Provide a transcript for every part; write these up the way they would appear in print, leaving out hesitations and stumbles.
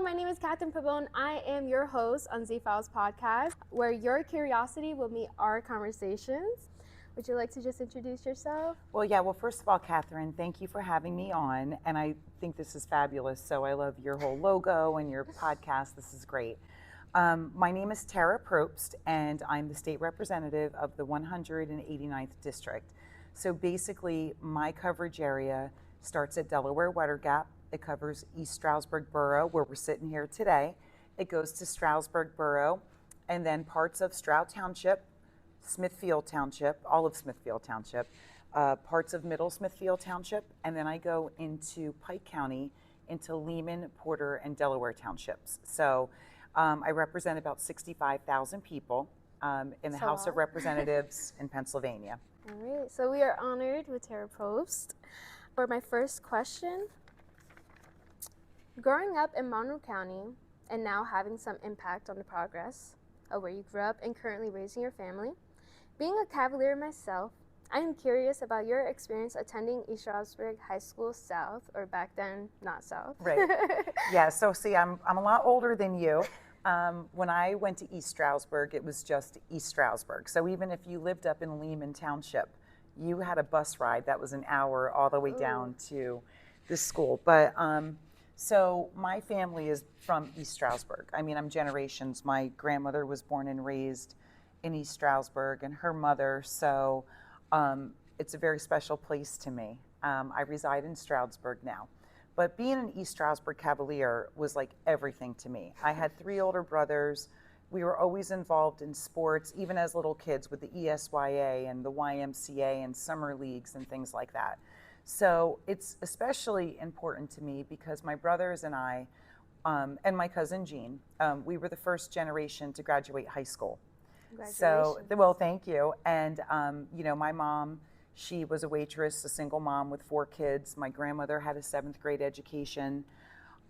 my name is Catherine Pabon. I am your host on Z-Files podcast, where your curiosity will meet our conversations. Would you like to just introduce yourself? Well, first of all, Catherine, thank you for having me on. And I think this is fabulous. So I love your whole logo and your podcast. This is great. My name is Tarah Probst, and I'm the state representative of the 189th District. So basically, my coverage area starts at Delaware Water Gap. It covers East Stroudsburg Borough, where we're sitting here today. It goes to Stroudsburg Borough, and then parts of Stroud Township, Smithfield Township, all of Smithfield Township, parts of Middle Smithfield Township, and then I go into Pike County, into Lehman, Porter, and Delaware Townships. So I represent about 65,000 people in the House of Representatives in Pennsylvania. All right, so we are honored with Tarah Probst. For my first question, growing up in Monroe County and now having some impact on the progress of where you grew up and currently raising your family, being a Cavalier myself, I am curious about your experience attending East Stroudsburg High School South, or back then, not South. Right. Yeah, so see, I'm a lot older than you. When I went to East Stroudsburg, it was just East Stroudsburg. So even if you lived up in Lehman Township, you had a bus ride that was an hour all the way down to the school. But so my family is from East Stroudsburg. I mean, I'm generations. My grandmother was born and raised in East Stroudsburg, and her mother. So it's a very special place to me. I reside in Stroudsburg now. But being an East Stroudsburg Cavalier was like everything to me. I had 3 older brothers. We were always involved in sports, even as little kids, with the ESYA and the YMCA and summer leagues and things like that. So it's especially important to me because my brothers and I, and my cousin Jean, we were the first generation to graduate high school. So, well, thank you. And, you know, my mom, she was a waitress, a single mom with 4 kids. My grandmother had a 7th grade education.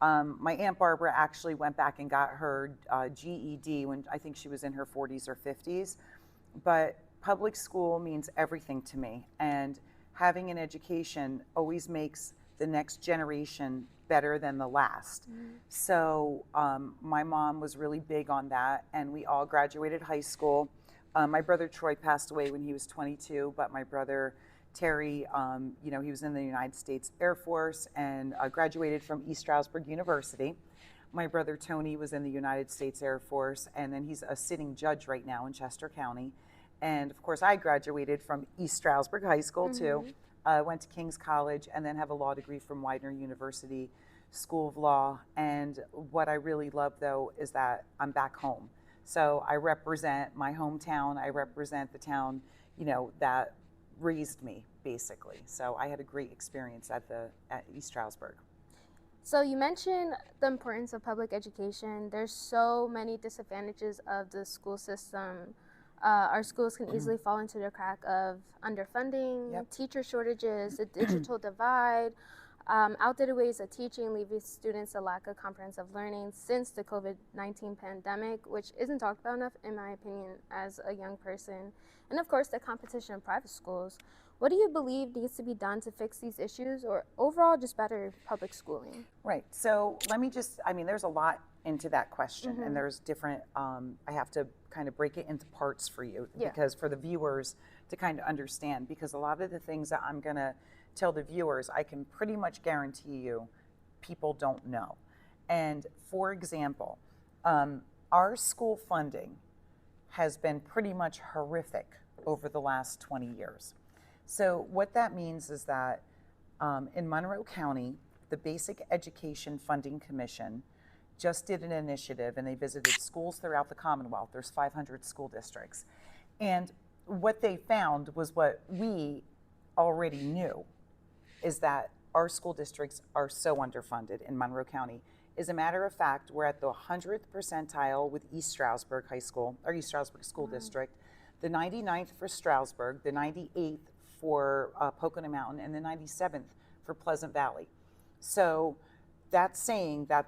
My Aunt Barbara actually went back and got her GED when I think she was in her 40s or 50s. But public school means everything to me. And having an education always makes the next generation better than the last. So my mom was really big on that, and we all graduated high school. My brother Troy passed away when he was 22, but my brother Terry, you know, he was in the United States Air Force and graduated from East Stroudsburg University. My brother Tony was in the United States Air Force, and then he's a sitting judge right now in Chester County. And of course, I graduated from East Stroudsburg High School too. Went to King's College and then have a law degree from Widener University School of Law. And what I really love though is that I'm back home. So I represent my hometown. I represent the town, you know, that raised me basically. So I had a great experience at East Stroudsburg. So you mentioned the importance of public education. There's so many disadvantages of the school system. Our schools can easily fall into the crack of underfunding, teacher shortages, the digital divide, outdated ways of teaching, leaving students a lack of comprehensive learning since the COVID-19 pandemic, which isn't talked about enough, in my opinion, as a young person. And of course, the competition in private schools. What do you believe needs to be done to fix these issues, or overall just better public schooling? Right. So let me just, I mean, there's a lot into that question, and there's different, I have to kind of break it into parts for you, because for the viewers to kind of understand, because a lot of the things that I'm going to tell the viewers, I can pretty much guarantee you people don't know. And for example, our school funding has been pretty much horrific over the last 20 years. So what that means is that in Monroe County, the Basic Education Funding Commission just did an initiative, and they visited schools throughout the Commonwealth. There's 500 school districts. And what they found was what we already knew, is that our school districts are so underfunded in Monroe County. As a matter of fact, we're at the 100th percentile with East Stroudsburg High School, or East Stroudsburg School District, the 99th for Stroudsburg, the 98th for Pocono Mountain, and the 97th for Pleasant Valley. So that's saying that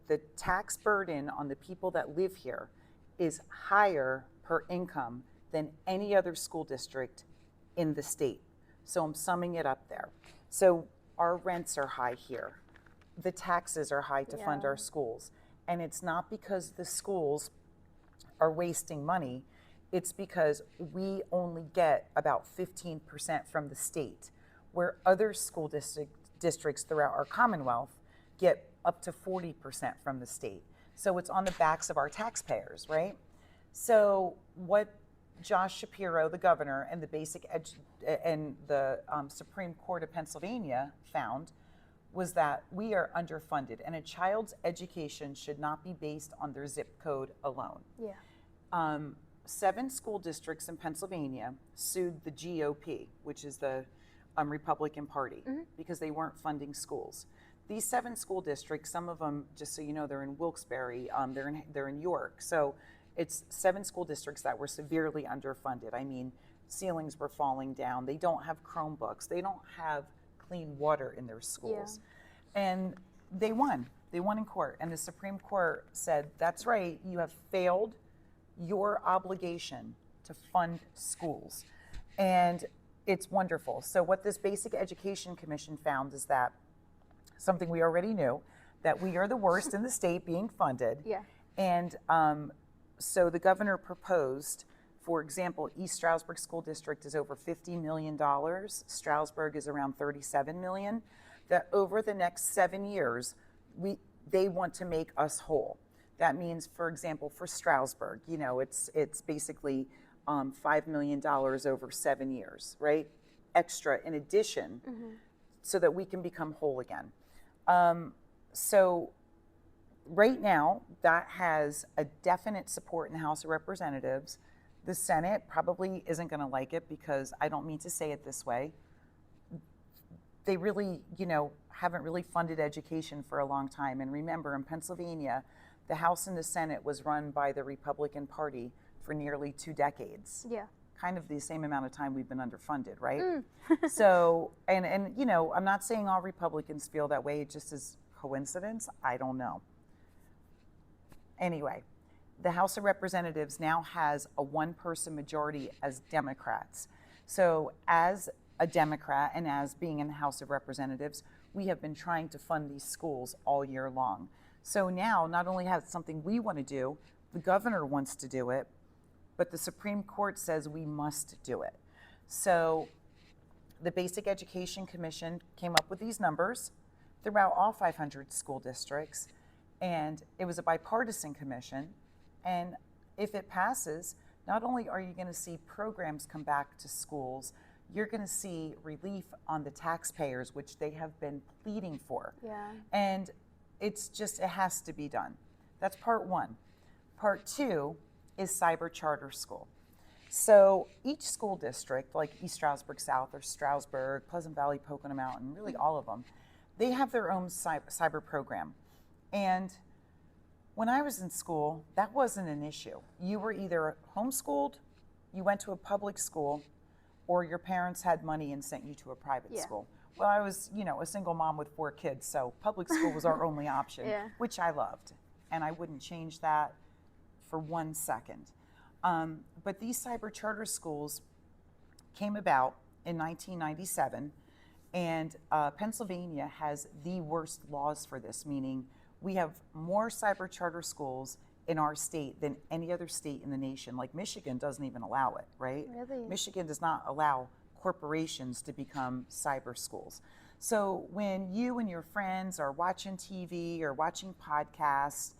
the tax burden on the people that live here is higher per income than any other school district in the state. So I'm summing it up there. So our rents are high here. The taxes are high to fund our schools. And it's not because the schools are wasting money, it's because we only get about 15% from the state, where other school districts throughout our Commonwealth get up to 40% from the state. So it's on the backs of our taxpayers, right? So what Josh Shapiro, the governor, and the Supreme Court of Pennsylvania found was that we are underfunded, and a child's education should not be based on their zip code alone. Yeah. 7 school districts in Pennsylvania sued the GOP, which is the Republican Party, because they weren't funding schools. These 7 school districts, some of them, just so you know, they're in Wilkes-Barre, they're in York. So it's 7 school districts that were severely underfunded. I mean, ceilings were falling down. They don't have Chromebooks. They don't have clean water in their schools. Yeah. And they won. They won in court. And the Supreme Court said, that's right, you have failed your obligation to fund schools. And it's wonderful. So what this Basic Education Commission found is that something we already knew, that we are the worst in the state being funded. Yeah. And so the governor proposed, for example, East Stroudsburg School District is over $50 million. Stroudsburg is around $37 million. That over the next 7 years, they want to make us whole. That means, for example, for Stroudsburg, you know, it's basically $5 million over 7 years, right? Extra in addition, so that we can become whole again. So right now, that has a definite support in the House of Representatives. The Senate probably isn't going to like it because I don't mean to say it this way. They really, you know, haven't really funded education for a long time. And remember, in Pennsylvania, the House and the Senate was run by the Republican Party for nearly 2 decades. Yeah. Kind of the same amount of time we've been underfunded, right? So, and you know, I'm not saying all Republicans feel that way. It just is coincidence. I don't know. Anyway, the House of Representatives now has a 1-person majority as Democrats. So as a Democrat and as being in the House of Representatives, we have been trying to fund these schools all year long. So now, not only has something we want to do, the governor wants to do it, but the Supreme Court says we must do it. So the Basic Education Commission came up with these numbers throughout all 500 school districts, and it was a bipartisan commission. And if it passes, not only are you going to see programs come back to schools, you're going to see relief on the taxpayers, which they have been pleading for. Yeah. And it's just, it has to be done. That's part 1. Part 2 is cyber charter school. So each school district, like East Stroudsburg South or Stroudsburg, Pleasant Valley, Pocono Mountain, really all of them, they have their own cyber program. And when I was in school, that wasn't an issue. You were either homeschooled, you went to a public school, or your parents had money and sent you to a private school. Well, I was, you know, a single mom with 4 kids, so public school was our only option, which I loved. And I wouldn't change that for 1 second. But these cyber charter schools came about in 1997, and Pennsylvania has the worst laws for this, meaning we have more cyber charter schools in our state than any other state in the nation. Like Michigan doesn't even allow it, right? Really? Michigan does not allow corporations to become cyber schools. So when you and your friends are watching TV or watching podcasts,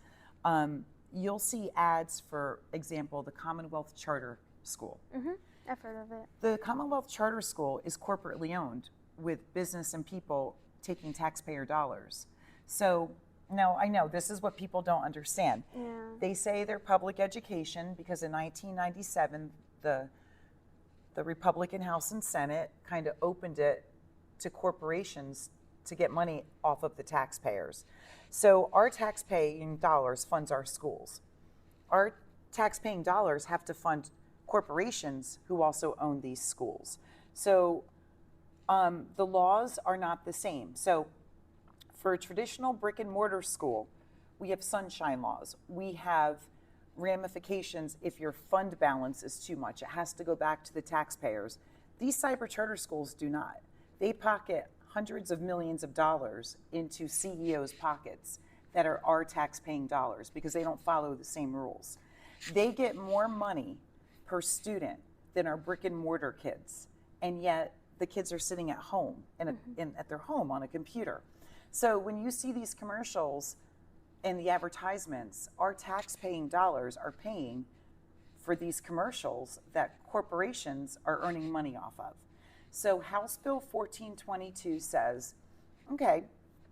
you'll see ads, for example, the Commonwealth Charter School. I've heard of it. The Commonwealth Charter School is corporately owned, with business and people taking taxpayer dollars. So no, I know this is what people don't understand. Yeah. They say they're public education because in 1997, the Republican House and Senate kind of opened it to corporations to get money off of the taxpayers. So our taxpaying dollars funds our schools. Our taxpaying dollars have to fund corporations who also own these schools. So the laws are not the same. So for a traditional brick and mortar school, we have sunshine laws. We have ramifications if your fund balance is too much. It has to go back to the taxpayers. These cyber charter schools do not. They pocket hundreds of millions of dollars into CEOs' pockets. that are our tax-paying dollars because they don't follow the same rules. They get more money per student than our brick and mortar kids, and yet the kids are sitting at home at their home on a computer. So when you see these commercials and the advertisements, our tax-paying dollars are paying for these commercials that corporations are earning money off of. So House Bill 1422 says, okay,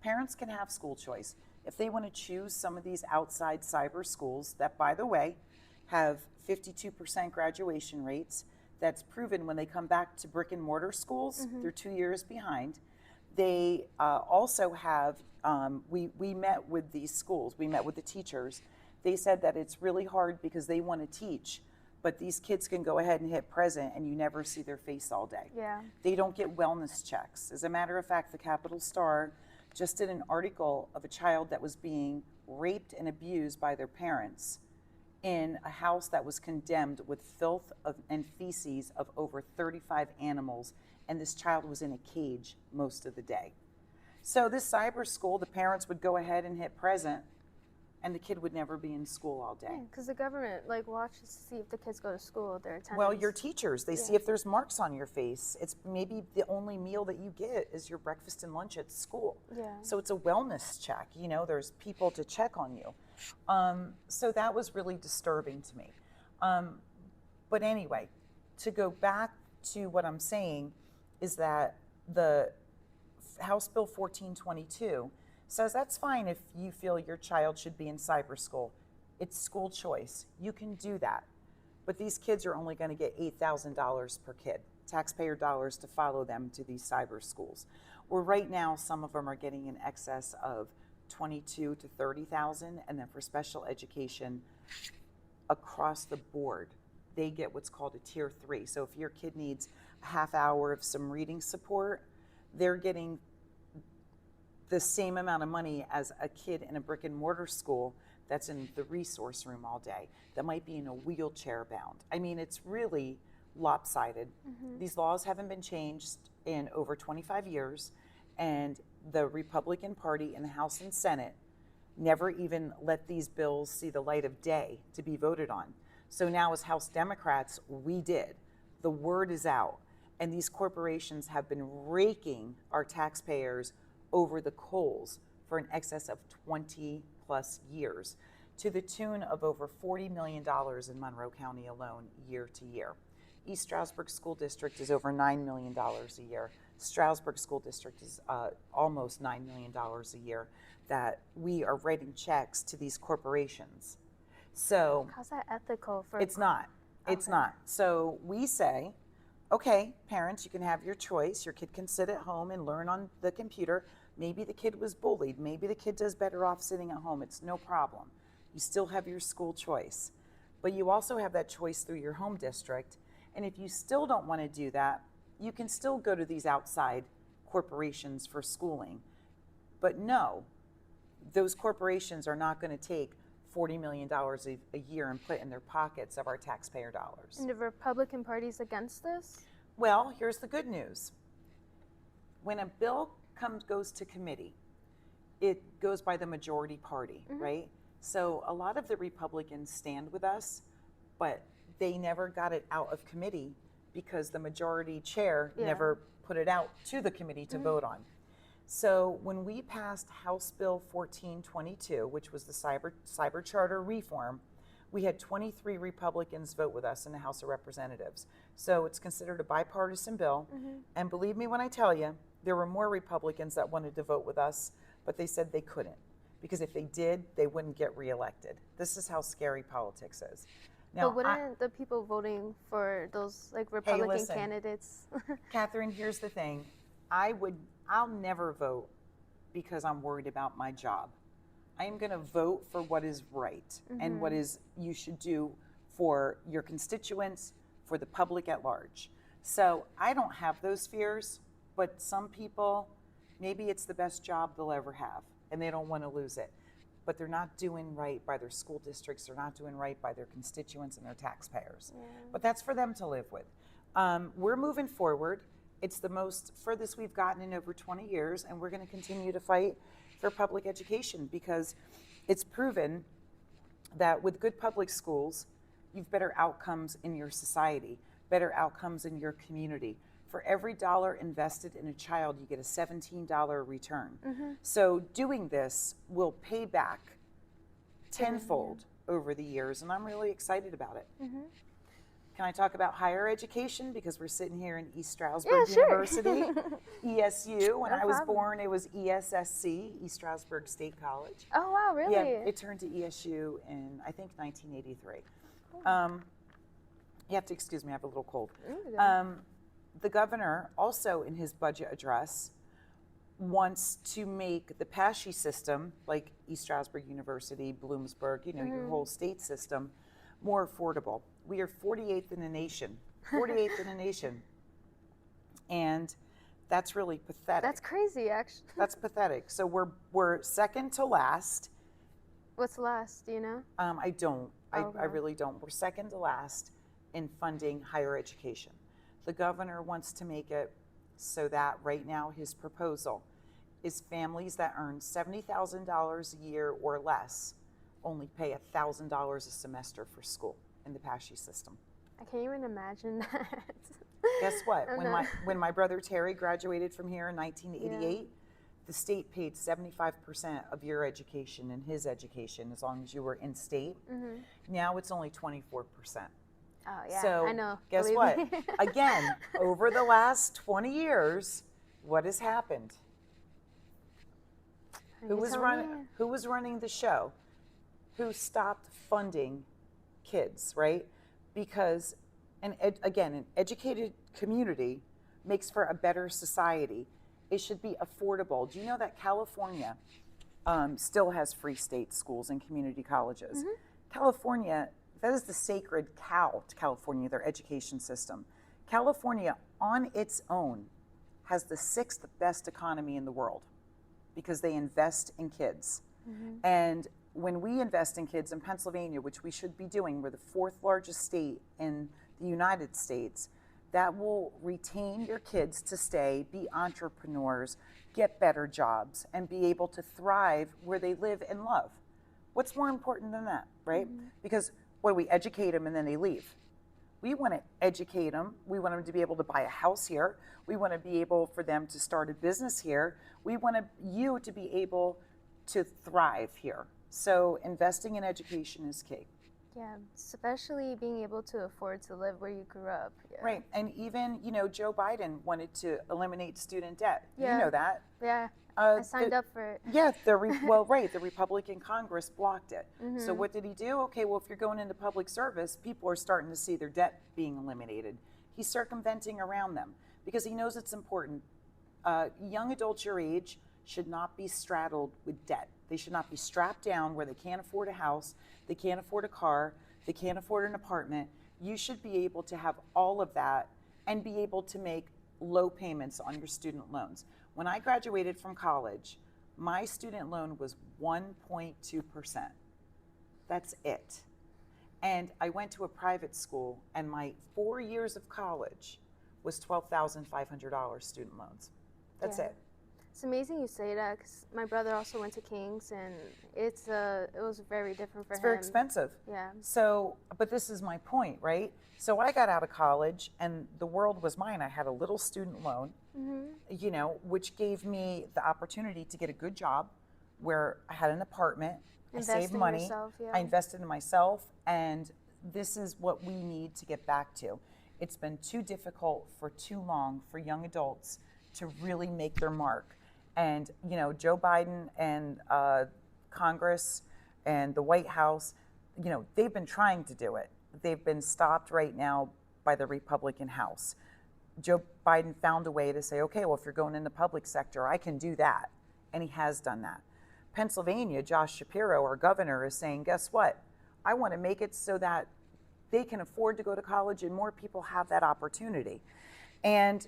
parents can have school choice. If they want to choose some of these outside cyber schools that, by the way, have 52% graduation rates, that's proven when they come back to brick and mortar schools, they're 2 years behind. They also have, we met with these schools, we met with the teachers. They said that it's really hard because they want to teach, but these kids can go ahead and hit present and you never see their face all day. Yeah. They don't get wellness checks. As a matter of fact, the Capital Star just did an article of a child that was being raped and abused by their parents in a house that was condemned with filth and feces of over 35 animals, and this child was in a cage most of the day. So this cyber school, the parents would go ahead and hit present, and the kid would never be in school all day. Because the government watches to see if the kids go to school, their attendance. Well, your teachers, they see if there's marks on your face. It's maybe the only meal that you get is your breakfast and lunch at school. Yeah. So it's a wellness check. You know, there's people to check on you. So that was really disturbing to me. But anyway, to go back to what I'm saying is that the House Bill 1422 says that's fine if you feel your child should be in cyber school. It's school choice. You can do that. But these kids are only going to get $8,000 per kid, taxpayer dollars to follow them to these cyber schools. Where right now, some of them are getting in excess of 22 to 30,000, and then for special education across the board, they get what's called a tier 3. So if your kid needs a half hour of some reading support, they're getting the same amount of money as a kid in a brick and mortar school that's in the resource room all day, that might be in a wheelchair bound. I mean, it's really lopsided. These laws haven't been changed in over 25 years, and the Republican Party in the House and Senate never even let these bills see the light of day to be voted on. So now as House Democrats, we did. The word is out, and these corporations have been raking our taxpayers over the coals for an excess of 20 plus years, to the tune of over $40 million in Monroe County alone year to year. East Stroudsburg School District is over $9 million a year. Stroudsburg School District is almost $9 million a year that we are writing checks to these corporations. So how's that ethical for? It's not. It's not. So we say, okay, parents, you can have your choice. Your kid can sit at home and learn on the computer. Maybe the kid was bullied. Maybe the kid does better off sitting at home. It's no problem. You still have your school choice. But you also have that choice through your home district. And if you still don't want to do that, you can still go to these outside corporations for schooling. But no, those corporations are not going to take $40 million a year and put in their pockets of our taxpayer dollars. And the Republican Party's against this? Well, here's the good news. When a bill goes to committee, it goes by the majority party, right? So a lot of the Republicans stand with us, but they never got it out of committee because the majority chair never put it out to the committee to vote on. So when we passed House Bill 1422, which was the cyber charter reform, we had 23 Republicans vote with us in the House of Representatives. So it's considered a bipartisan bill. And believe me when I tell you, there were more Republicans that wanted to vote with us, but they said they couldn't. Because if they did, they wouldn't get reelected. This is how scary politics is. Now, but wouldn't the people voting for those Republican candidates? Catherine, here's the thing. I'll never vote because I'm worried about my job. I am going to vote for what is right and what is you should do for your constituents, for the public at large. So I don't have those fears, but some people, maybe it's the best job they'll ever have and they don't want to lose it. But they're not doing right by their school districts, they're not doing right by their constituents and their taxpayers. But that's for them to live with. We're moving forward. It's the most furthest we've gotten in over 20 years, and we're going to continue to fight for public education because it's proven that with good public schools, you've better outcomes in your society, better outcomes in your community. For every dollar invested in a child, you get a $17 return. So doing this will pay back tenfold over the years, and I'm really excited about it. Can I talk about higher education? Because we're sitting here in East Stroudsburg University, ESU. When I was born, it was ESSC, East Stroudsburg State College. Oh, wow, really? Yeah, it turned to ESU in, I think, 1983. You have to excuse me, I have a little cold. The governor also in his budget address wants to make the PASHE system, like East Stroudsburg University, Bloomsburg, you know, your whole state system, more affordable. We are 48th in the nation, 48th in the nation. And that's really pathetic. That's crazy, actually. That's pathetic. So we're second to last. What's last, do you know? I don't. Okay. I really don't. We're second to last in funding higher education. The governor wants to make it so that right now his proposal is families that earn $70,000 a year or less only pay $1,000 a semester for school in the PASHE system. I can't even imagine that. Guess what? When my brother Terry graduated from here in 1988, the state paid 75% of your education and his education as long as you were in state. Now it's only 24%. Oh, yeah, So I know. guess Believe what? me. Again, over the last 20 years, what has happened? Who was running the show? Who stopped funding kids, right? Because, again, an educated community makes for a better society. It should be affordable. Do you know that California still has free state schools and community colleges? California, that is the sacred cow to California, their education system. California on its own has the 6th best economy in the world because they invest in kids. And when we invest in kids in Pennsylvania, which we should be doing, we're the 4th largest state in the United States, that will retain your kids to stay, be entrepreneurs, get better jobs, and be able to thrive where they live and love. What's more important than that, right? Because what do we educate them and then they leave? We want to educate them. We want them to be able to buy a house here. We want to be able for them to start a business here. We want you to be able to thrive here. So investing in education is key. Yeah, especially being able to afford to live where you grew up. Yeah. Right, and even, you know, Joe Biden wanted to eliminate student debt. Yeah. You know that. Yeah, I signed up for it. Yeah, the Republican Congress blocked it. So what did he do? Okay, well, if you're going into public service, people are starting to see their debt being eliminated. He's circumventing around them because he knows it's important. Young adults your age should not be straddled with debt. They should not be strapped down where they can't afford a house, they can't afford a car, they can't afford an apartment. You should be able to have all of that and be able to make low payments on your student loans. When I graduated from college, my student loan was 1.2%. That's it. And I went to a private school, and my 4 years of college was $12,500 student loans. That's it. It's amazing you say that because my brother also went to King's and it was very different for him. It's very expensive. Yeah. So, but this is my point, right? So I got out of college and the world was mine. I had a little student loan, you know, which gave me the opportunity to get a good job where I had an apartment, I saved money, yourself, yeah. I invested in myself, and this is what we need to get back to. It's been too difficult for too long for young adults to really make their mark. And, you know, Joe Biden and Congress and the White House, you know, they've been trying to do it. They've been stopped right now by the Republican House. Joe Biden found a way to say, okay, well, if you're going in the public sector, I can do that. And he has done that. Pennsylvania, Josh Shapiro, our governor, is saying, guess what? I want to make it so that they can afford to go to college and more people have that opportunity. And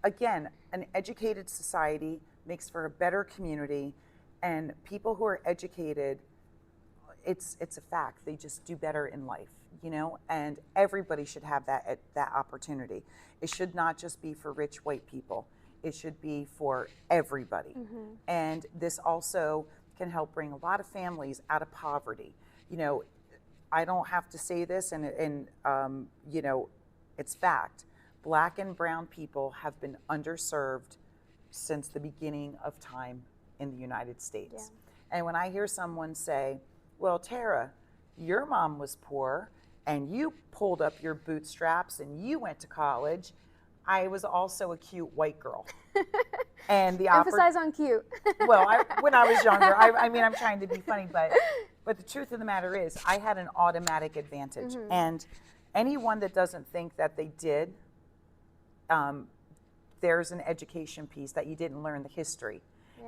again, an educated society makes for a better community, and people who are educated, it's a fact, they just do better in life. and everybody should have that opportunity. It should not just be for rich white people. It should be for everybody. And this also can help bring a lot of families out of poverty. I don't have to say this, and it's fact. Black and brown people have been underserved since the beginning of time in the United States. Yeah. And when I hear someone say, well, Tara, your mom was poor and you pulled up your bootstraps and you went to college, I was also a cute white girl. And the emphasize on cute. Well, when I was younger, I mean, I'm trying to be funny, but the truth of the matter is I had an automatic advantage. And anyone that doesn't think that they did, there's an education piece that you didn't learn the history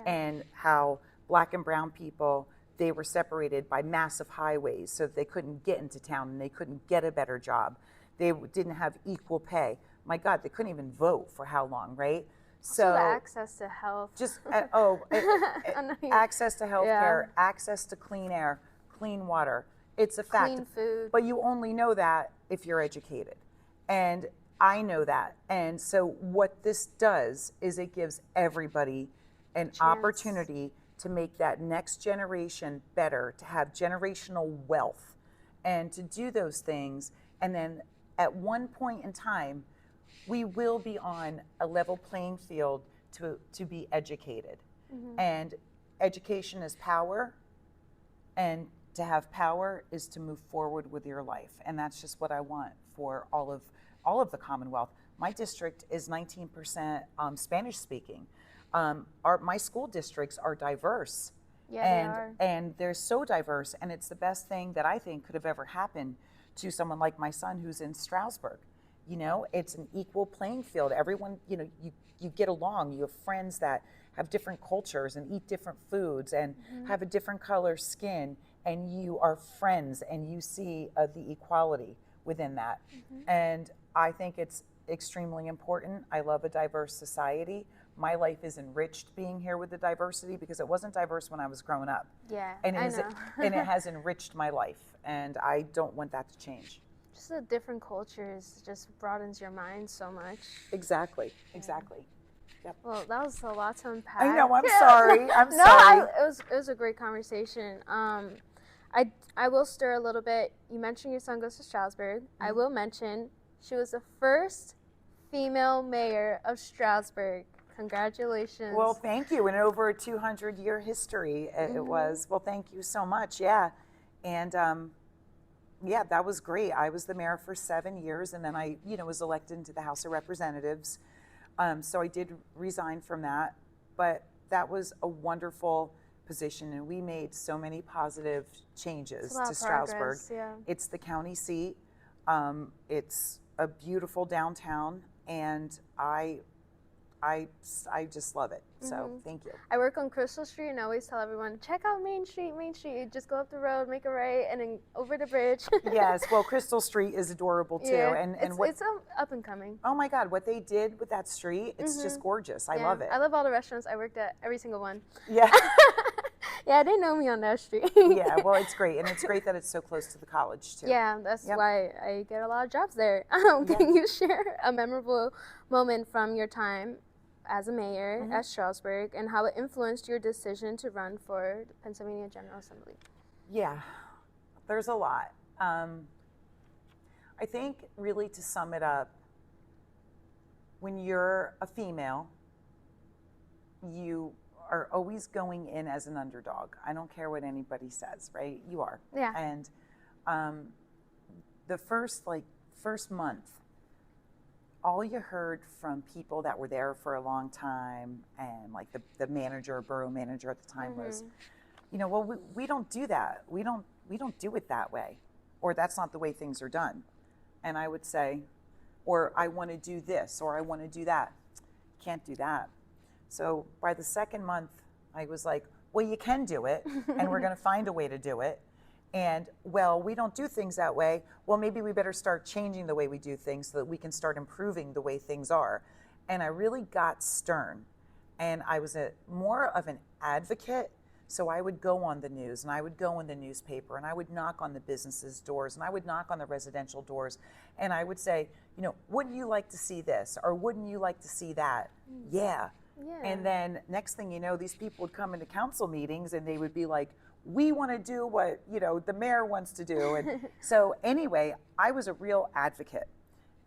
and how black and brown people, they were separated by massive highways so that they couldn't get into town and they couldn't get a better job. They didn't have equal pay. My God, they couldn't even vote for how long, right? So the access to health. Just, access to health care, access to clean air, clean water. It's a fact. Clean food. But you only know that if you're educated. And I know that. And so what this does is it gives everybody an opportunity to make that next generation better, to have generational wealth, and to do those things. And then at one point in time, we will be on a level playing field to be educated. And education is power, and to have power is to move forward with your life. And that's just what I want for all of the Commonwealth. My district is 19% Spanish speaking. My school districts are diverse. Yeah, they are. And they're so diverse, and it's the best thing that I think could have ever happened to someone like my son who's in Stroudsburg. It's an equal playing field. Everyone, you get along. You have friends that have different cultures and eat different foods and have a different color skin, and you are friends and you see the equality within that. And I think it's extremely important. I love a diverse society. My life is enriched being here with the diversity because it wasn't diverse when I was growing up. Yeah, and I know. And it has enriched my life, and I don't want that to change. Just the different cultures just broadens your mind so much. Exactly. Yep. Well, that was a lot to unpack. I know. I'm sorry. I'm sorry. It was a great conversation. I will stir a little bit. You mentioned your son goes to Stroudsburg. I will mention she was the first female mayor of Stroudsburg. Congratulations. Well, thank you. And over a 200-year history, it was. Well, thank you so much. Yeah. And that was great. I was the mayor for 7 years, and then I, was elected into the House of Representatives. So I did resign from that, but that was a wonderful position, and we made so many positive changes to Stroudsburg. It's the county seat. It's a beautiful downtown, and I just love it. So thank you. I work on Crystal Street, and I always tell everyone, check out Main Street. You just go up the road, make a right, and then over the bridge. Yes, well, Crystal Street is adorable too. Yeah, and it's up and coming. Oh my God, what they did with that street, it's just gorgeous. I love it. I love all the restaurants. I worked at every single one. Yeah. Yeah, they know me on that street. Yeah, well, it's great. And it's great that it's so close to the college too. Yeah, that's why I get a lot of jobs there. Can you share a memorable moment from your time as a mayor at Stroudsburg and how it influenced your decision to run for the Pennsylvania General Assembly? Yeah, there's a lot. I think really to sum it up, when you're a female, you are always going in as an underdog. I don't care what anybody says, right? You are. Yeah. And the first month, all you heard from people that were there for a long time, and like the manager, borough manager at the time was, well, we don't do that. We don't do it that way, or that's not the way things are done. And I would say, or I want to do this, or I want to do that. Can't do that. So by the second month, I was like, well, you can do it, and we're going to find a way to do it. And, well, we don't do things that way. Well, maybe we better start changing the way we do things so that we can start improving the way things are. And I really got stern. And I was more of an advocate So I would go on the news and I would go in the newspaper and I would knock on the businesses' doors and I would knock on the residential doors and I would say, you know, wouldn't you like to see this or wouldn't you like to see that? Yeah. And then next thing you know, these people would come into council meetings and they would be like, we want to do what, you know, the mayor wants to do. And so anyway, I was a real advocate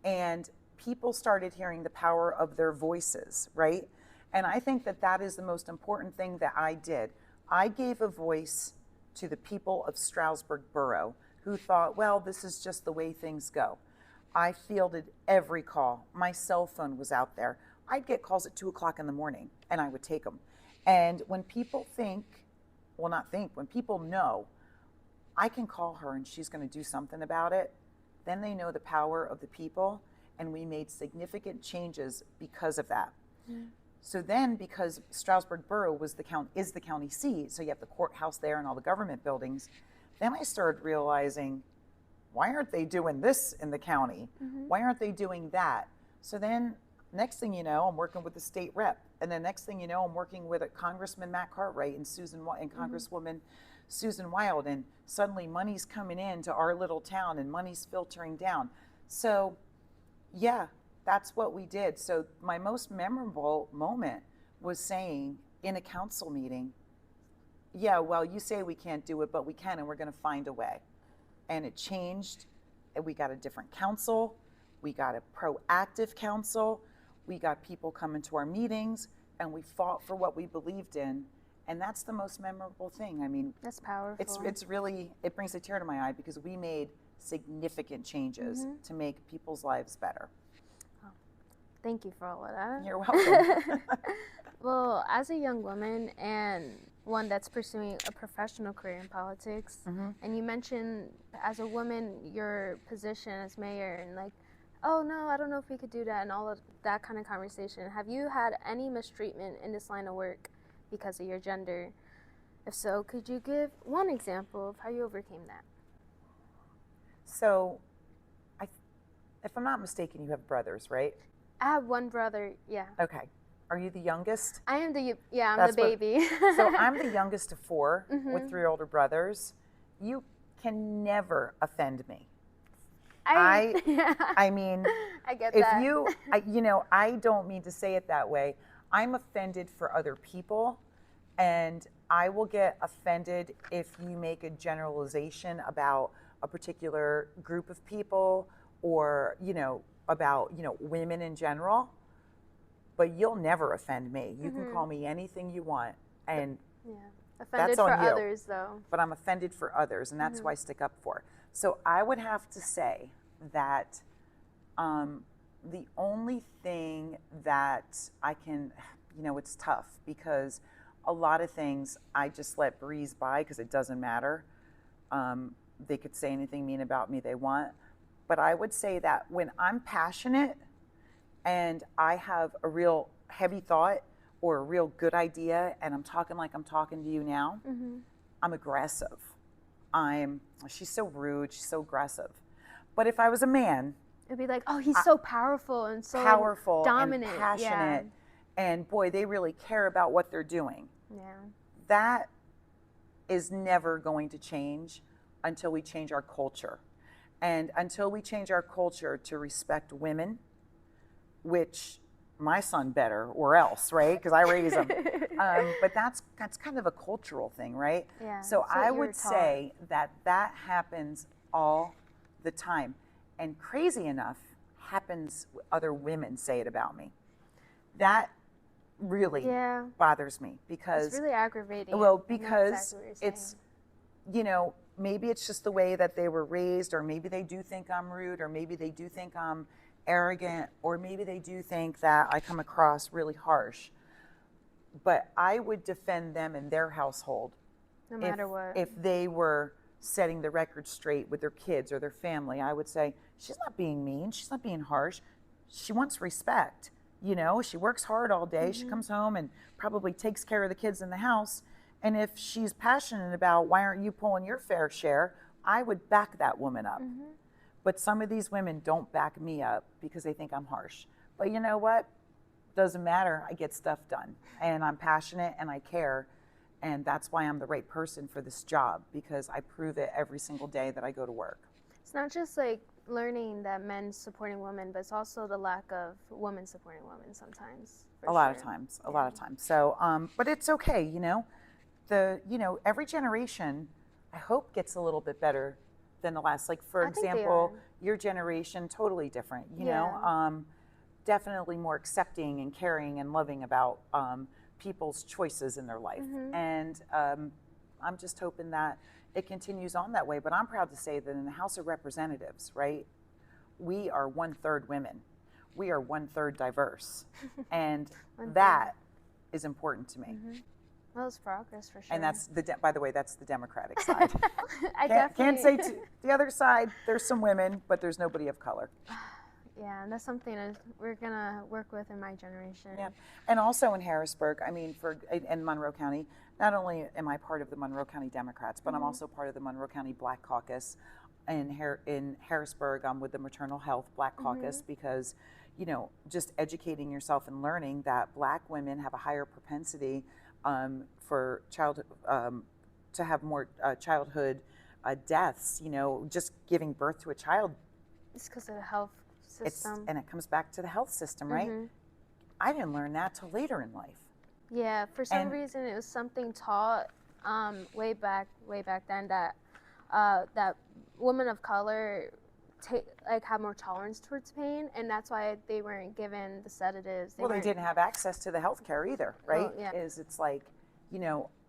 and people started hearing the power of their voices, right? And I think that that is the most important thing that I did. I gave a voice to the people of Stroudsburg Borough who thought, well, this is just the way things go. I fielded every call. My cell phone was out there. I'd get calls at 2 o'clock in the morning and I would take them. And when people think, well, not think, when people know I can call her and she's going to do something about it, then they know the power of the people. And we made significant changes because of that. So then, because Stroudsburg Borough is the county seat, so you have the courthouse there and all the government buildings, then I started realizing, why aren't they doing this in the county? Why aren't they doing that? So then, next thing you know, I'm working with the state rep. And then next thing you know, I'm working with Congressman Matt Cartwright and Congresswoman Susan Wild. And suddenly money's coming in to our little town and money's filtering down. So yeah, that's what we did. So my most memorable moment was saying in a council meeting, yeah, well, you say we can't do it, but we can, and we're going to find a way. And it changed, and we got a different council. We got a proactive council. We got people coming to our meetings, and we fought for what we believed in. And that's the most memorable thing. I mean, that's powerful. It's really, it brings a tear to my eye because we made significant changes to make people's lives better. Oh, thank you for all of that. You're welcome. Well, as a young woman and one that's pursuing a professional career in politics, and you mentioned as a woman your position as mayor and like, oh no, I don't know if we could do that and all of that kind of conversation. Have you had any mistreatment in this line of work because of your gender? If so, could you give one example of how you overcame that? So, if I'm not mistaken, you have brothers, right? I have one brother, yeah. Okay. Are you the youngest? I am I'm the baby. So I'm the youngest of four with 3 older brothers. You can never offend me. I mean, I get if that. I don't mean to say it that way. I'm offended for other people, and I will get offended if you make a generalization about a particular group of people or, about, women in general, but you'll never offend me. You can call me anything you want. And offended that's on for you. others, though. But I'm offended for others, and that's who I stick up for. So I would have to say that the only thing that I can, it's tough because a lot of things I just let breeze by because it doesn't matter. They could say anything mean about me they want. But I would say that when I'm passionate and I have a real heavy thought or a real good idea and I'm talking like I'm talking to you now, I'm aggressive. She's so rude, she's so aggressive. But if I was a man, it'd be like, oh, he's so powerful and so dominant and passionate, and boy, they really care about what they're doing. Yeah. That is never going to change until we change our culture. And until we change our culture to respect women, which my son better or else, right? Because I raise him. But that's kind of a cultural thing, right? Yeah, so I would say that happens all the time. And crazy enough, happens other women say it about me. That really bothers me because it's really aggravating. Well, because it's, maybe it's just the way that they were raised, or maybe they do think I'm rude, or maybe they do think I'm arrogant, or maybe they do think that I come across really harsh. But I would defend them in their household. No matter what. If they were setting the record straight with their kids or their family, I would say, she's not being mean, she's not being harsh. She wants respect. She works hard all day. She comes home and probably takes care of the kids in the house. And if she's passionate about why aren't you pulling your fair share, I would back that woman up. But some of these women don't back me up because they think I'm harsh. But you know what? Doesn't matter. I get stuff done. And I'm passionate and I care. And that's why I'm the right person for this job, because I prove it every single day that I go to work. It's not just like learning that men supporting women, but it's also the lack of women supporting women sometimes. A lot of times. So, but it's okay, every generation, I hope, gets a little bit better than the last. Like, for I think they example, are. your generation, totally different, Yeah. definitely more accepting and caring and loving about people's choices in their life. And I'm just hoping that it continues on that way. But I'm proud to say that in the House of Representatives, right, we are 1/3 women. We are 1/3 diverse. And that is important to me. Well, it's progress for sure. And that's by the way, that's the Democratic side. I Can't say the other side, there's some women, but there's nobody of color. Yeah, and that's something that we're gonna work with in my generation. Yeah, and also in Harrisburg, in Monroe County, not only am I part of the Monroe County Democrats, but I'm also part of the Monroe County Black Caucus. In Harrisburg, I'm with the Maternal Health Black Caucus because, just educating yourself and learning that Black women have a higher propensity for to have more childhood deaths. Just giving birth to a child. It's because of the health system. And it comes back to the health system, right? I didn't learn that till later in life. Yeah, for some reason it was something taught way back then that that women of color have more tolerance towards pain, and that's why they weren't given the sedatives. They didn't have access to the health care either, right? Yeah. It's like,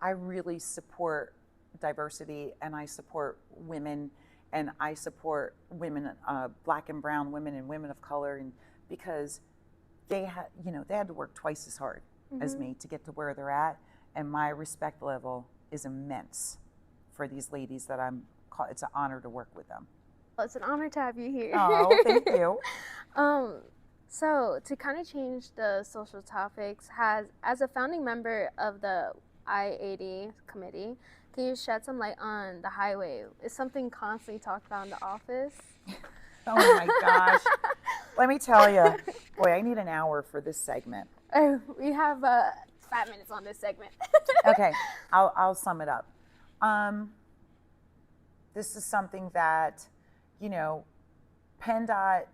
I really support diversity, and I support women, and I support women, Black and brown women and women of color, and because they had to work twice as hard as me to get to where they're at, and my respect level is immense for these ladies that it's an honor to work with them. Well, it's an honor to have you here. Oh, thank you. So to kind of change the social topics, as a founding member of the I-80 committee, can you shed some light on the highway? It's something constantly talked about in the office. Oh my gosh. Let me tell you, boy, I need an hour for this segment. Oh, we have 5 minutes on this segment. Okay, I'll sum it up. This is something that, PennDOT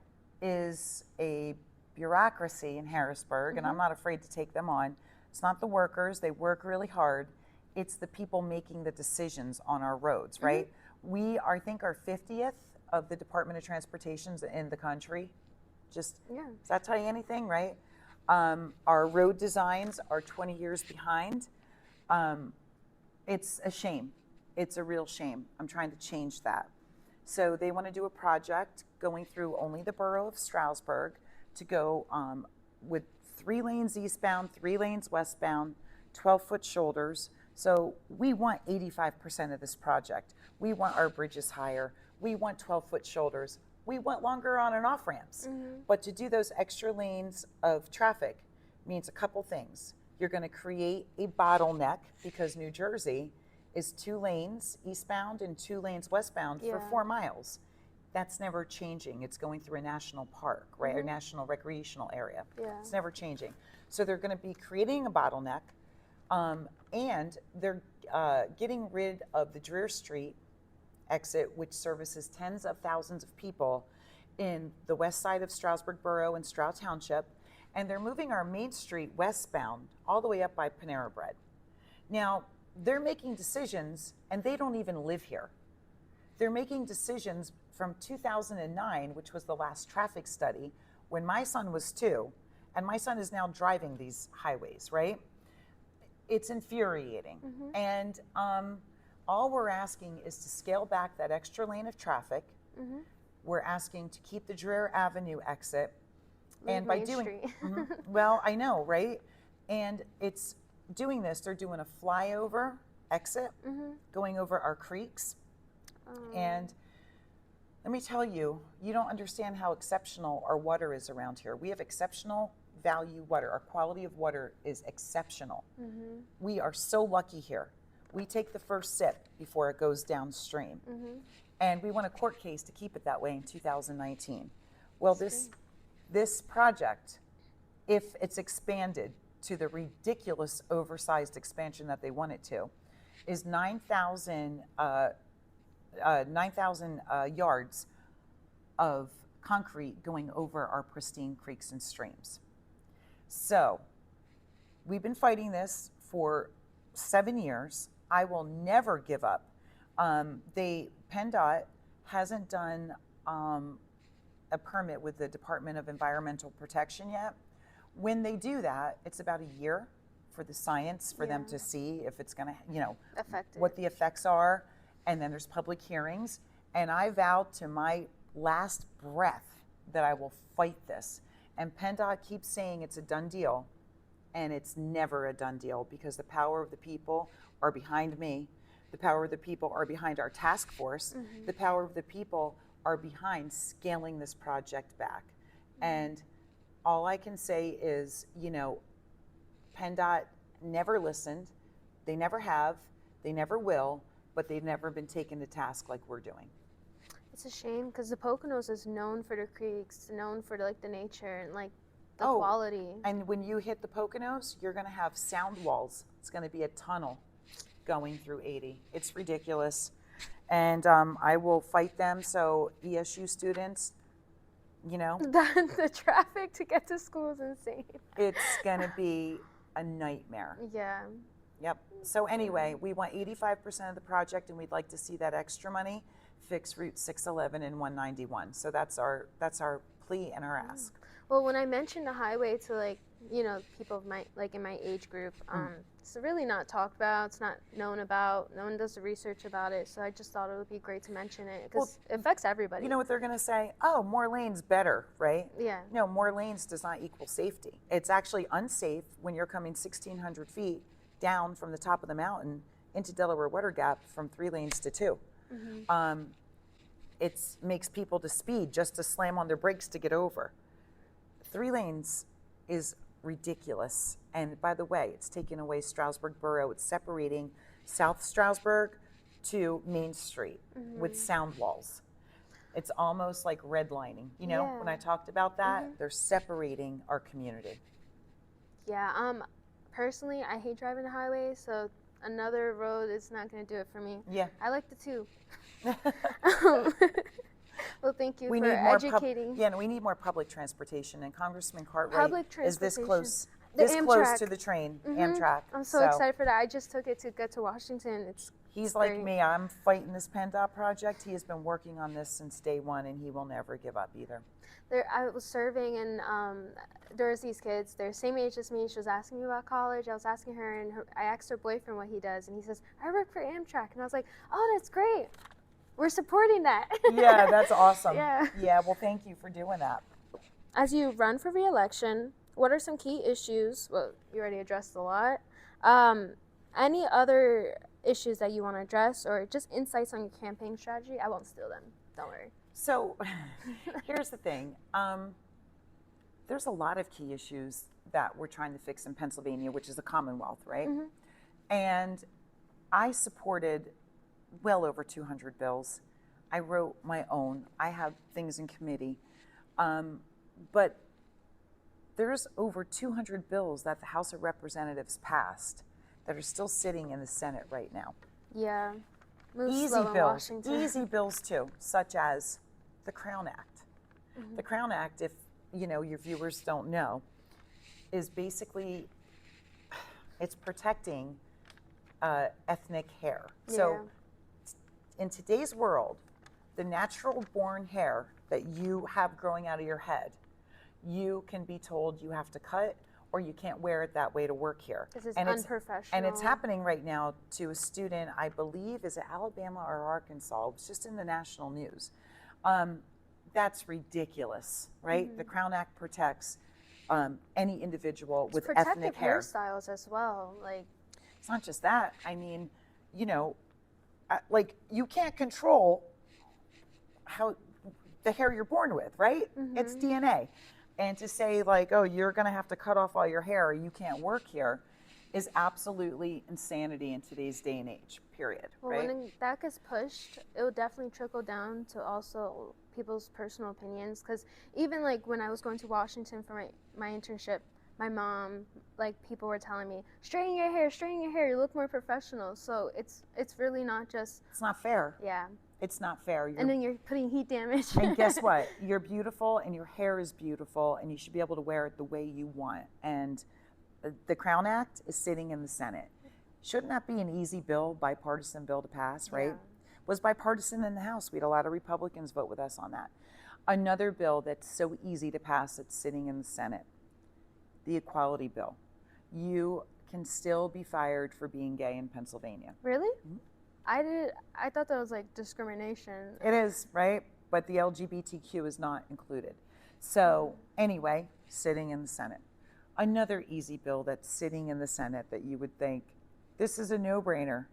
is a bureaucracy in Harrisburg, and I'm not afraid to take them on. It's not the workers, they work really hard. It's the people making the decisions on our roads, right? We are, I think, our 50th of the Department of Transportations in the country. Does that tell you anything, right? Our road designs are 20 years behind. It's a shame. It's a real shame. I'm trying to change that. So they want to do a project going through only the borough of Stroudsburg to go with 3 lanes eastbound, 3 lanes westbound, 12-foot shoulders. So we want 85% of this project. We want our bridges higher. We want 12-foot shoulders. We want longer on and off ramps. But to do those extra lanes of traffic means a couple things. You're going to create a bottleneck because New Jersey is 2 lanes eastbound and 2 lanes westbound for 4 miles. That's never changing. It's going through a national park, right? A national recreational area. It's never changing. So they're going to be creating a bottleneck, and they're getting rid of the Dreer Street exit, which services tens of thousands of people in the west side of Stroudsburg Borough and Stroud Township, and they're moving our Main Street westbound all the way up by Panera Bread. Now, they're making decisions, and they don't even live here. They're making decisions from 2009, which was the last traffic study, when my son was 2, and my son is now driving these highways, right? It's infuriating. And all we're asking is to scale back that extra lane of traffic. We're asking to keep the Dreer Avenue exit. And by doing, well, I know, right? And it's doing this, they're doing a flyover exit, going over our creeks. And let me tell you, you don't understand how exceptional our water is around here. We have exceptional value water. Our quality of water is exceptional. We are so lucky here. We take the first sip before it goes downstream. And we won a court case to keep it that way in 2019. Well, this project, if it's expanded to the ridiculous oversized expansion that they wanted to, is 9,000 yards of concrete going over our pristine creeks and streams. So we've been fighting this for 7 years. I will never give up. PennDOT hasn't done a permit with the Department of Environmental Protection yet. When they do that, it's about a year for the science for them to see if it's going to, what the effects are. And then there's public hearings. And I vowed to my last breath that I will fight this. And PennDOT keeps saying it's a done deal. And it's never a done deal, because the power of the people are behind me. The power of the people are behind our task force. The power of the people are behind scaling this project back. And all I can say is, PennDOT never listened. They never have. They never will. But they've never been taken to task like we're doing. It's a shame, because the Poconos is known for the creeks, known for the nature and the quality. And when you hit the Poconos, you're going to have sound walls. It's going to be a tunnel going through 80. It's ridiculous. And I will fight them. So ESU students, the traffic to get to school is insane. It's going to be a nightmare. Yeah. Yep. So anyway, we want 85% of the project, and we'd like to see that extra money fix Route 611 and 191. So that's our plea and our ask. Well, when I mentioned the highway to people of my in my age group, it's really not talked about. It's not known about. No one does the research about it. So I just thought it would be great to mention it, because it affects everybody. You know what they're going to say? Oh, more lanes better, right? Yeah. No, more lanes does not equal safety. It's actually unsafe when you're coming 1,600 feet down from the top of the mountain into Delaware Water Gap from 3 lanes to 2. It makes people to speed just to slam on their brakes to get over. 3 lanes is ridiculous. And by the way, it's taking away Stroudsburg Borough. It's separating South Stroudsburg to Main Street with sound walls. It's almost like redlining. When I talked about that, they're separating our community. Yeah. Personally, I hate driving the highway, so another road is not going to do it for me. Yeah. I like the 2. Well, thank you for educating. We need more public transportation, and Congressman Cartwright is this close to the train, Amtrak. I'm so excited for that. I just took it to get to Washington. He's like me. I'm fighting this PennDOT project. He has been working on this since day one, and he will never give up either. I was serving, and there was these kids. They're same age as me. She was asking me about college. I was asking her, and I asked her boyfriend what he does, and he says, I work for Amtrak. And I was like, oh, that's great. We're supporting that. Yeah, that's awesome. Yeah. Well, thank you for doing that. As you run for re-election, what are some key issues? Well, you already addressed a lot. Any other issues that you want to address, or just insights on your campaign strategy? I won't steal them. Don't worry. So here's the thing. There's a lot of key issues that we're trying to fix in Pennsylvania, which is the Commonwealth, right? And I supported well over 200 bills. I wrote my own. I have things in committee. But there's over 200 bills that the House of Representatives passed that are still sitting in the Senate right now. Yeah. Easy bills too, such as the Crown Act. The Crown Act, if your viewers don't know, is basically, it's protecting ethnic hair. So in today's world, the natural born hair that you have growing out of your head, you can be told you have to cut, or you can't wear it that way to work here. This is unprofessional. And it's happening right now to a student, I believe, is it Alabama or Arkansas? It was just in the national news. That's ridiculous, right? The Crown Act protects any individual with ethnic hair. Hairstyles as well. It's not just that. I mean, you can't control how the hair you're born with, right? It's DNA. And to say oh, you're going to have to cut off all your hair, or you can't work here, is absolutely insanity in today's day and age, period. Well, right? when that gets pushed, it will definitely trickle down to also people's personal opinions. Because even when I was going to Washington for my internship, my mom, like people were telling me, straighten your hair, you look more professional. So it's really not just. It's not fair. Yeah. It's not fair. And then you're putting heat damage. And guess what? You're beautiful and your hair is beautiful and you should be able to wear it the way you want. And the Crown Act is sitting in the Senate. Shouldn't that be an easy bill, bipartisan bill to pass, right? Yeah. Was bipartisan in the House. We had a lot of Republicans vote with us on that. Another bill that's so easy to pass that's sitting in the Senate, the equality bill. You can still be fired for being gay in Pennsylvania. Really? Mm-hmm. I thought that was like discrimination. It is, right? But the LGBTQ is not included. So anyway, sitting in the Senate. Another easy bill that's sitting in the Senate that you would think, this is a no-brainer.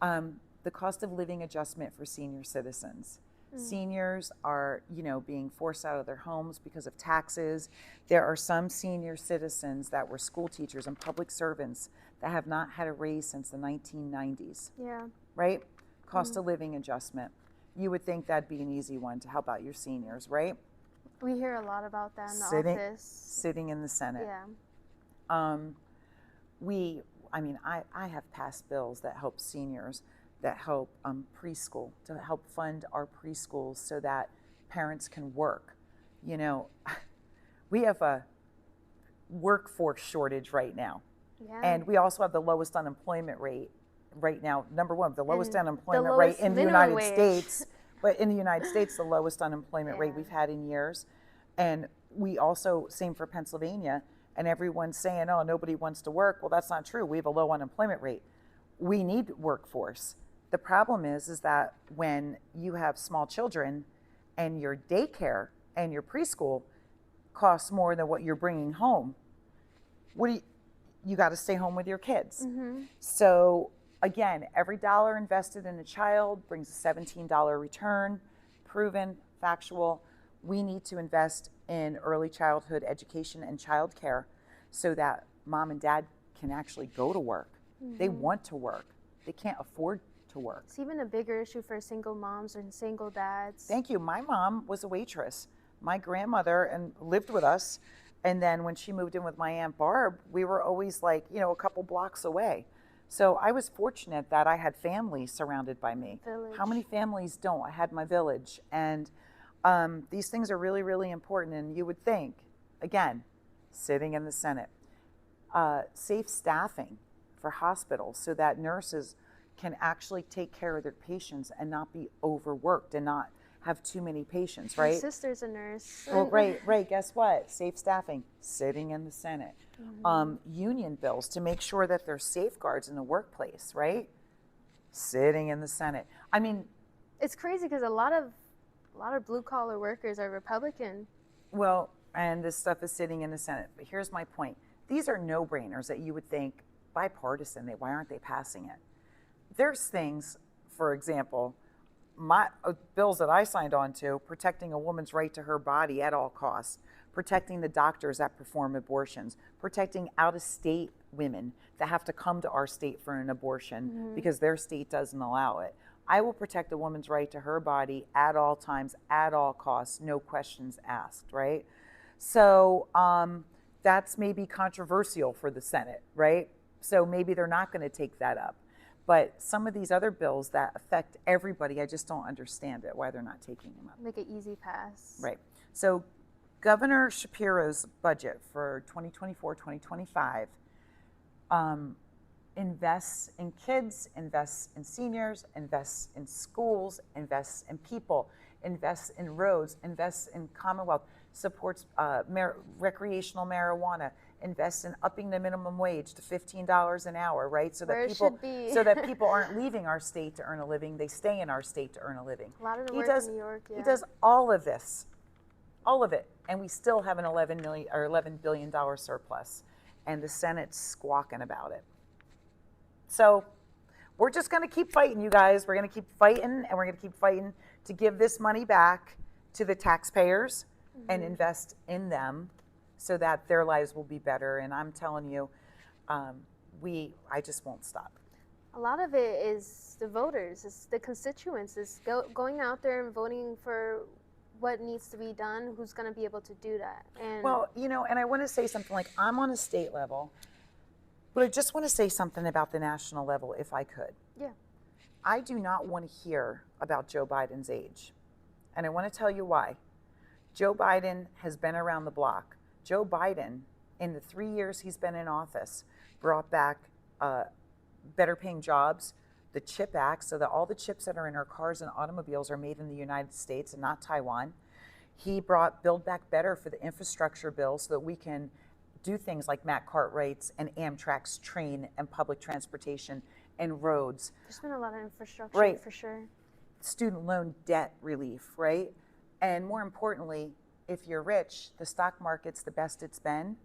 The cost of living adjustment for senior citizens. Seniors are, being forced out of their homes because of taxes. There are some senior citizens that were school teachers and public servants that have not had a raise since the 1990s. Yeah. Right? Cost of living adjustment. You would think that'd be an easy one to help out your seniors, right? We hear a lot about that in the office. Sitting in the Senate. Yeah. I have passed bills that help seniors, that help preschool, to help fund our preschools so that parents can work. We have a workforce shortage right now. Yeah. And we also have the lowest unemployment rate right now. Number one, the lowest unemployment rate in the United States. But in the United States, the lowest unemployment rate we've had in years. And we also, same for Pennsylvania, and everyone's saying, oh, nobody wants to work. Well, that's not true. We have a low unemployment rate. We need workforce. The problem is that when you have small children and your daycare and your preschool costs more than what you're bringing home, you got to stay home with your kids. Mm-hmm. So again, every dollar invested in a child brings a $17 return, proven, factual. We need to invest in early childhood education and childcare so that mom and dad can actually go to work. Mm-hmm. They want to work. They can't afford to work. It's even a bigger issue for single moms and single dads. Thank you. My mom was a waitress. My grandmother lived with us. And then when she moved in with my Aunt Barb, we were always like, a couple blocks away. So I was fortunate that I had family surrounded by me. Village. How many families don't? I had my village. And these things are really, really important. And you would think, again, sitting in the Senate, safe staffing for hospitals so that nurses can actually take care of their patients and not be overworked and not have too many patients, right? My sister's a nurse. Well, right. Guess what? Safe staffing, sitting in the Senate. Mm-hmm. Union bills to make sure that there's safeguards in the workplace, right? Sitting in the Senate. I mean, it's crazy because a lot of blue collar workers are Republican. Well, and this stuff is sitting in the Senate. But here's my point. These are no-brainers that you would think bipartisan. Why aren't they passing it? There's things, for example, my bills that I signed on to, protecting a woman's right to her body at all costs, protecting the doctors that perform abortions, protecting out-of-state women that have to come to our state for an abortion because their state doesn't allow it. I will protect a woman's right to her body at all times, at all costs, no questions asked, right? So that's maybe controversial for the Senate, right? So maybe they're not going to take that up. But some of these other bills that affect everybody, I just don't understand it, why they're not taking them up. Make it easy pass. Right. So Governor Shapiro's budget for 2024-2025 invests in kids, invests in seniors, invests in schools, invests in people, invests in roads, invests in Commonwealth, supports recreational marijuana, invests in upping the minimum wage to $15 an hour, right? So that people aren't leaving our state to earn a living; they stay in our state to earn a living. A lot of the work in New York. Yeah. He does all of this, all of it, and we still have an $11 billion surplus, and the Senate's squawking about it. So we're just going to keep fighting, you guys. We're going to keep fighting, and we're going to keep fighting to give this money back to the taxpayers and invest in them so that their lives will be better. And I'm telling you, I just won't stop. A lot of it is the voters, it's the constituents, it's going out there and voting for what needs to be done, who's going to be able to do that. And well, and I want to say something like I'm on a state level, but I just want to say something about the national level if I could. yeah, I do not want to hear about Joe Biden's age. And I want to tell you why. Joe Biden has been around the block. Joe Biden, in the 3 years he's been in office, brought back better paying jobs, the CHIP Act, so that all the chips that are in our cars and automobiles are made in the United States and not Taiwan. He brought Build Back Better for the infrastructure bill so that we can do things like Matt Cartwright's and Amtrak's train and public transportation and roads. there's been a lot of infrastructure, Right. for sure. Student loan debt relief, right? And more importantly, if you're rich, the stock market's the best it's been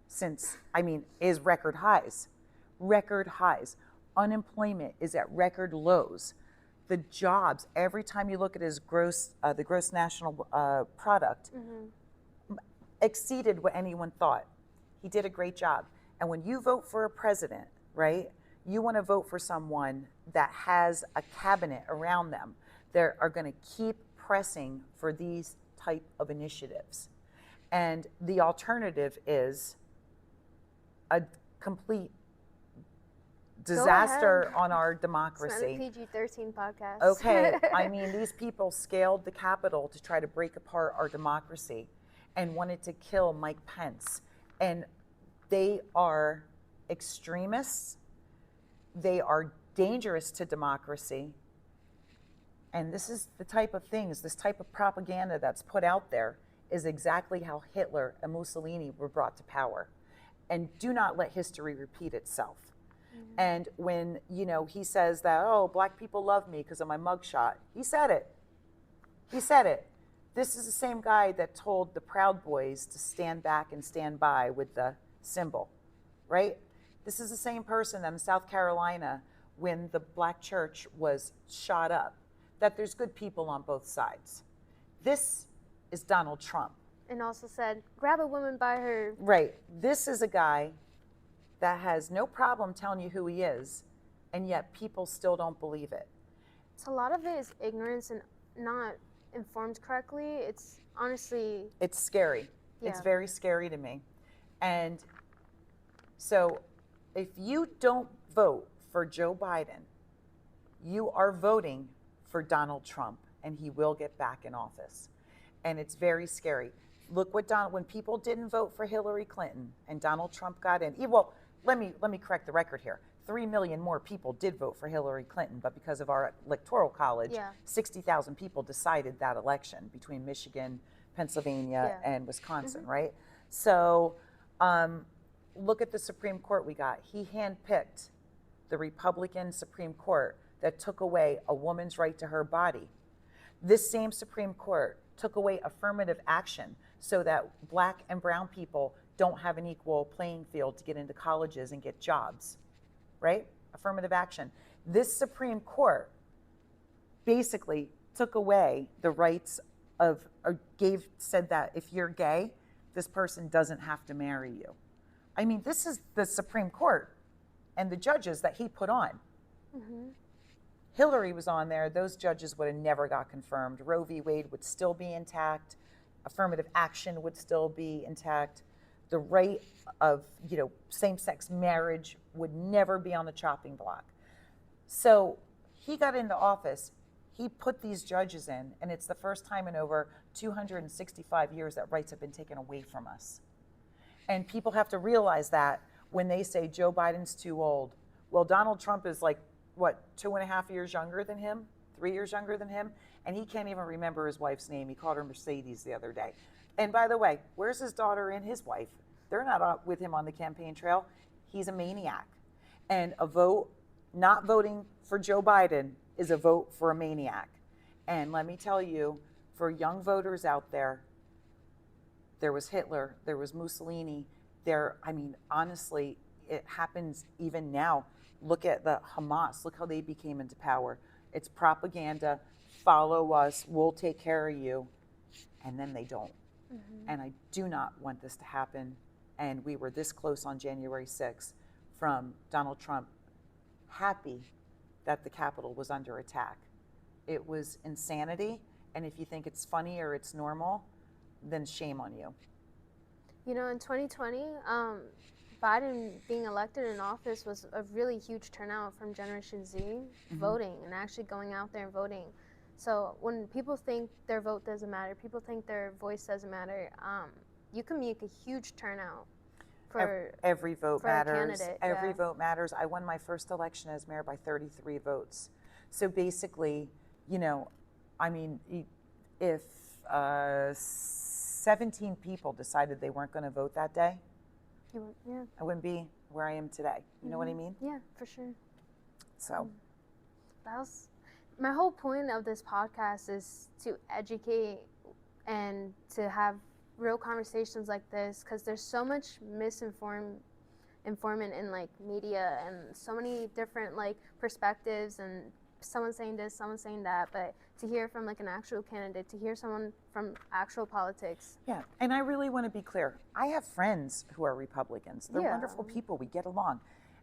since, is record highs. Record highs. Unemployment is at record lows. The jobs, every time you look at his the gross national product, exceeded what anyone thought. He did a great job. And when you vote for a president, right, you want to vote for someone that has a cabinet around them that are going to keep pressing for these type of initiatives. And the alternative is a complete disaster on our democracy. It's not a PG-13 podcast. Okay, these people scaled the Capitol to try to break apart our democracy and wanted to kill Mike Pence. And they are extremists. They are dangerous to democracy. And this is the type of things, this type of propaganda that's put out there is exactly how Hitler and Mussolini were brought to power. And do not let history repeat itself. And when, he says that, oh, black people love me because of my mugshot, he said it. He said it. This is the same guy that told the Proud Boys to stand back and stand by with the symbol, right? This is the same person that in South Carolina, when the black church was shot up, that there's good people on both sides. This is Donald Trump. And also said, grab a woman by her. Right. This is a guy that has no problem telling you who he is, and yet people still don't believe it. So a lot of it is ignorance and not informed correctly. It's honestly... It's scary. Yeah. It's very scary to me. And so if you don't vote for Joe Biden, you are voting for Donald Trump, and he will get back in office. And it's very scary. Look what when people didn't vote for Hillary Clinton and Donald Trump got in. Well, let me correct the record here. 3 million more people did vote for Hillary Clinton, but because of our electoral college, 60,000 people decided that election between Michigan, Pennsylvania, and Wisconsin, right? So look at the Supreme Court we got. He handpicked the Republican Supreme Court that took away a woman's right to her body. This same Supreme Court took away affirmative action so that black and brown people don't have an equal playing field to get into colleges and get jobs, right? Affirmative action. This Supreme Court basically took away the rights of, said that if you're gay, this person doesn't have to marry you. This is the Supreme Court and the judges that he put on. Hillary was on there, those judges would have never got confirmed. Roe v. Wade would still be intact. Affirmative action would still be intact. The right of, same-sex marriage would never be on the chopping block. So he got into office, he put these judges in, and it's the first time in over 265 years that rights have been taken away from us. And people have to realize that when they say Joe Biden's too old. Well, Donald Trump is 2.5 years younger than him, 3 years younger than him, and he can't even remember his wife's name. He called her Mercedes the other day. And by the way, where's his daughter and his wife? They're not with him on the campaign trail. He's a maniac. And a vote, not voting for Joe Biden, is a vote for a maniac. And let me tell you, for young voters out there, there was Hitler, there was Mussolini, honestly, it happens even now. Look at the Hamas. Look how they became into power. It's propaganda. Follow us. We'll take care of you. And then they don't. And I do not want this to happen. And we were this close on January 6th from Donald Trump happy that the Capitol was under attack. It was insanity. And if you think it's funny or it's normal, then shame on you. You know, in 2020, Biden being elected in office was a really huge turnout from Generation Z voting and actually going out there and voting. So when people think their vote doesn't matter, people think their voice doesn't matter, you can make a huge turnout for every vote for a matters. candidate, Every yeah. vote matters. I won my first election as mayor by 33 votes. So basically, you know, I mean, if 17 people decided they weren't going to vote that day, Yeah. I wouldn't be where I am today. You know what I mean? Yeah, for sure. So That was my whole point of this podcast, is to educate and to have real conversations like this, because there's so much informant in like media and so many different like perspectives, and someone saying this, someone saying that, but to hear from like an actual candidate, to hear someone from actual politics. yeah, and I really want to be clear. I have friends who are Republicans. They're Yeah. wonderful people. We get along.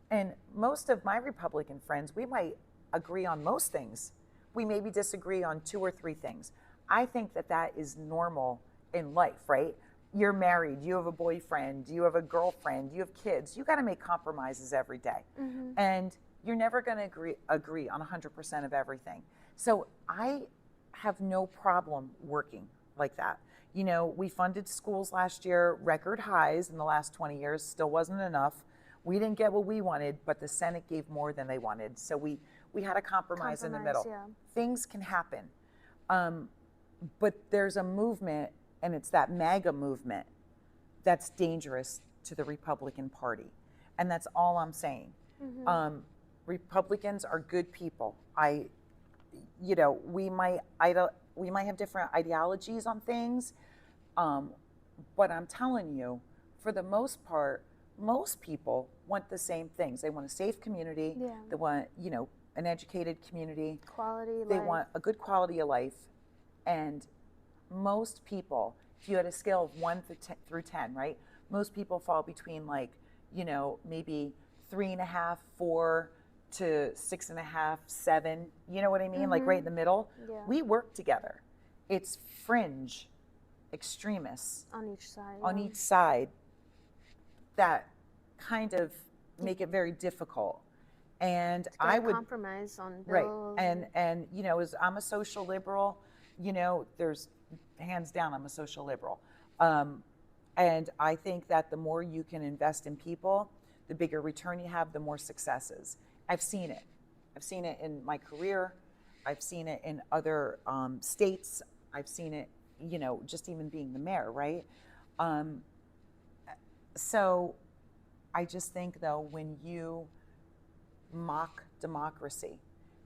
And most of my Republican friends, we might agree on most things. We maybe disagree on 2 or 3 things. I think that that is normal in life, right? You're married, you have a boyfriend, you have a girlfriend, you have kids. You got to make compromises every day. And you're never going to agree on 100% of everything. So I have no problem working like that. You know, we funded schools last year, record highs in the last 20 years, still wasn't enough. We didn't get what we wanted, but the Senate gave more than they wanted. So we had a compromise in the middle. Yeah. Things can happen. But there's a movement, and it's that MAGA movement, that's dangerous to the Republican Party. And that's all I'm saying. Republicans are good people. We might have different ideologies on things, but I'm telling you, for the most part, most people want the same things. They want a safe community. Yeah. They want, an educated community. They want a good quality of life. And most people, if you had a scale of 1 through 10, right? Most people fall between maybe 3.5, 4 to 6.5, 7. You know what I mean? Like right in the middle. Yeah. We work together. It's fringe extremists on each side. On each side that kind of make it very difficult. And I would compromise on bills. Right. And as I'm a social liberal, there's hands down, I'm a social liberal. And I think that the more you can invest in people, the bigger return you have, the more successes. I've seen it. I've seen it in my career. I've seen it in other states. I've seen it, just even being the mayor, right? So I just think, though, when you mock democracy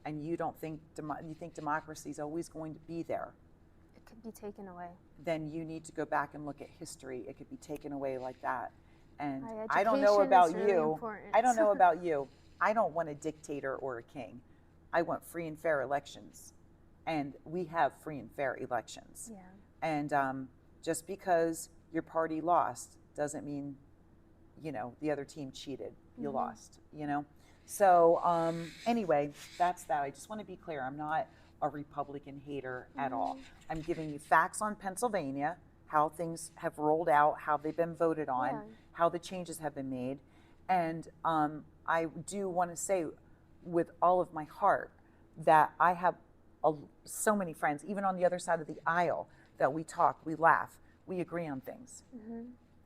and you don't think you think democracy is always going to be there, it could be taken away. Then you need to go back and look at history. It could be taken away like that. And I don't know about really you. Important. I don't know about you. I don't want a dictator or a king. I want free and fair elections. And we have free and fair elections. Yeah. And just because your party lost doesn't mean, the other team cheated. You lost, So anyway, that's that. I just want to be clear. I'm not a Republican hater at all. I'm giving you facts on Pennsylvania, how things have rolled out, how they've been voted on, how the changes have been made. And I do want to say with all of my heart that I have so many friends, even on the other side of the aisle, that we talk, we laugh, we agree on things.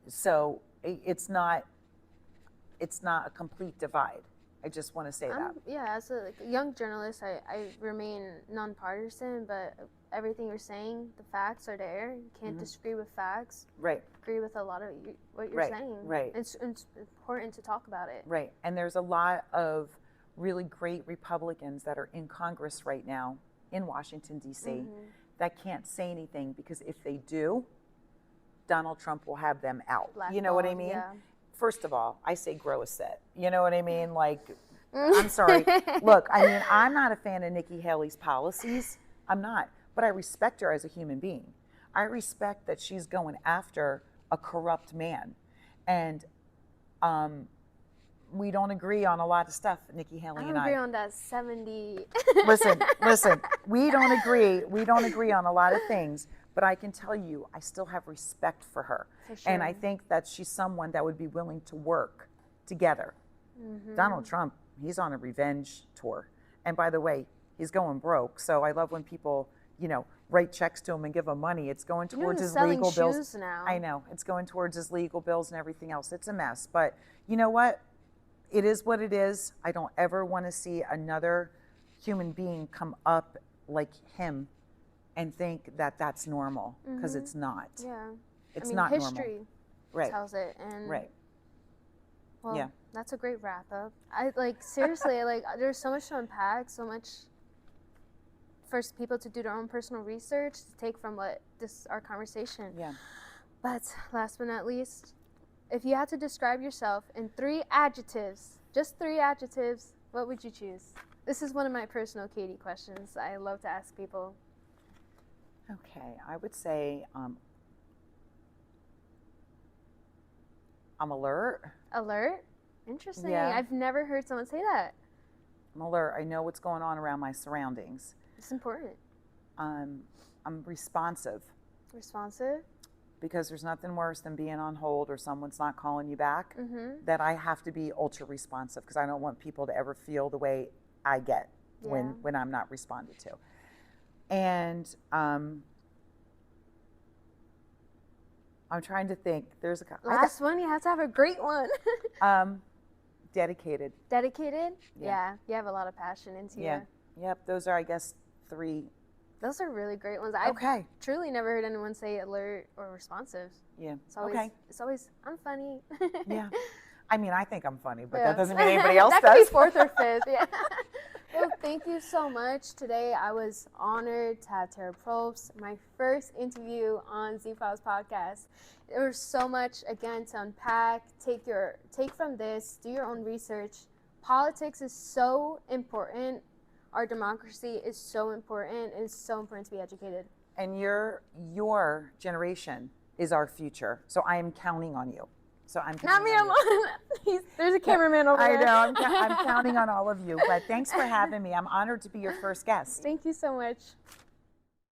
So it's not a complete divide. I just want to say that. Yeah, as a young journalist, I remain nonpartisan, but everything you're saying, the facts are there. You can't disagree with facts. Right. Agree with a lot of what you're saying. Right. It's important to talk about it. Right. And there's a lot of really great Republicans that are in Congress right now in Washington, D.C., that can't say anything because if they do, Donald Trump will have them out. You know what I mean? Yeah. First of all, I say grow a set. You know what I mean? Like, I'm sorry. Look, I mean, I'm not a fan of Nikki Haley's policies. I'm not. But I respect her as a human being. I respect that she's going after a corrupt man. And we don't agree on a lot of stuff, Nikki I Haley don't and agree I. on that 70. Listen, we don't agree on a lot of things, but I can tell you, I still have respect for her. For sure. And I think that she's someone that would be willing to work together. Donald Trump, he's on a revenge tour. And by the way, he's going broke. So I love when people, write checks to him and give him money. It's going towards his legal bills. Shoes now. I know. It's going towards his legal bills and everything else. It's a mess. But you know what? It is what it is. I don't ever want to see another human being come up like him and think that that's normal, because it's not. Yeah. It's not normal. History tells it. And well, yeah. That's a great wrap up. Seriously, there's so much to unpack, so much for people to do their own personal research to take from our conversation. Yeah. But last but not least, if you had to describe yourself in 3 adjectives, just 3 adjectives, what would you choose? This is one of my personal Katie questions I love to ask people. Okay, I would say I'm alert. Alert? Interesting. Yeah. I've never heard someone say that. I'm alert. I know what's going on around my surroundings. It's important. I'm responsive. Responsive? Because there's nothing worse than being on hold or someone's not calling you back. That I have to be ultra responsive, because I don't want people to ever feel the way I get when I'm not responded to. And I'm trying to think. There's a last one. You have to have a great one. Dedicated. Dedicated? Yeah. You have a lot of passion into you. Yep. Those are, I guess, 3. Those are really great ones. I've truly never heard anyone say alert or responsive. Yeah. It's always I'm funny. Yeah. I mean, I think I'm funny, but that doesn't mean anybody else that does. Could be 4th or 5th. Yeah. Well, thank you so much. Today, I was honored to have Tarah Probst, my first interview on Z-Files podcast. There was so much, again, to unpack. Take from this, do your own research. Politics is so important. Our democracy is so important. It's so important to be educated. And your generation is our future. So I am counting on you. So I'm not me alone. There's a cameraman over there. I know. I'm counting on all of you. But thanks for having me. I'm honored to be your first guest. Thank you so much.